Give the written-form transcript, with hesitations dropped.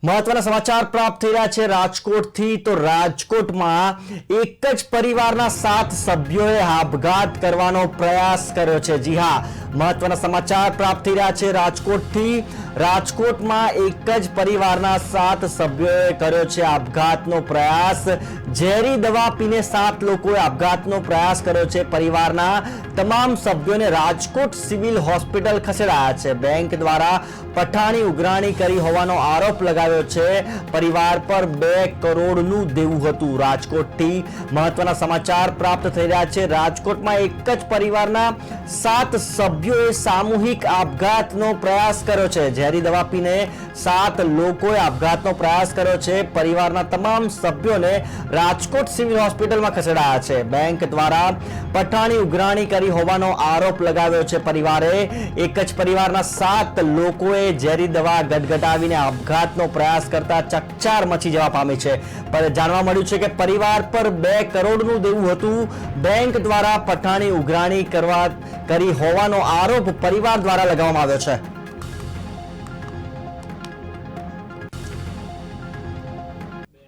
મહત્વના સમાચાર પ્રાપ્ત થઈ રહ્યા છે રાજકોટથી। તો રાજકોટમાં એક જ પરિવારના 7 સભ્યોએ આપઘાત કરવાનો પ્રયાસ કર્યો છે। જી હા, મહત્વના સમાચાર પ્રાપ્ત થઈ રહ્યા છે રાજકોટથી। રાજકોટમાં એક જ પરિવારના 7 સભ્યોએ કર્યો છે આપઘાતનો પ્રયાસ। ઝેરી દવા પીને 7 લોકોએ આપઘાતનો પ્રયાસ કર્યો છે। પરિવારના તમામ સભ્યોને રાજકોટ સિવિલ હોસ્પિટલ ખસેડાયા છે। બેંક દ્વારા પઠાણી ઉઘરાણી કરી હોવાનો આરોપ લગાવ્યો છે। પરિવાર પર 2 કરોડનું દેવું હતું। રાજકોટથી મહત્વના સમાચાર પ્રાપ્ત થઈ રહ્યા છે। રાજકોટમાં એક જ પરિવારના 7 સભ્યોએ સામૂહિક આપઘાતનો પ્રયાસ કર્યો છે। ઝેરી દવા પીને 7 લોકોએ આપઘાતનો પ્રયાસ કર્યો છે। પરિવારના તમામ સભ્યોને રાજકોટ સિવિલ હોસ્પિટલમાં ખસેડાયા છે। બેંક દ્વારા પઠાણી ઉઘરાણી કરી હોવાનો આરોપ લગાવ્યો છે। પરિવારે એક જ પરિવારના 7 લોકોએ ઝેરી દવા ગટગટાવીને આપઘાતનો પ્રયાસ કરતા ચકચાર મચી જવા પામી છે। પણ જાણવા મળ્યું છે કે પરિવાર પર 2 કરોડનું દેવું હતું। બેંક દ્વારા પઠાણી ઉઘરાણી કરી હોવાનો આરોપ પરિવાર દ્વારા લગાવવામાં આવ્યો છે।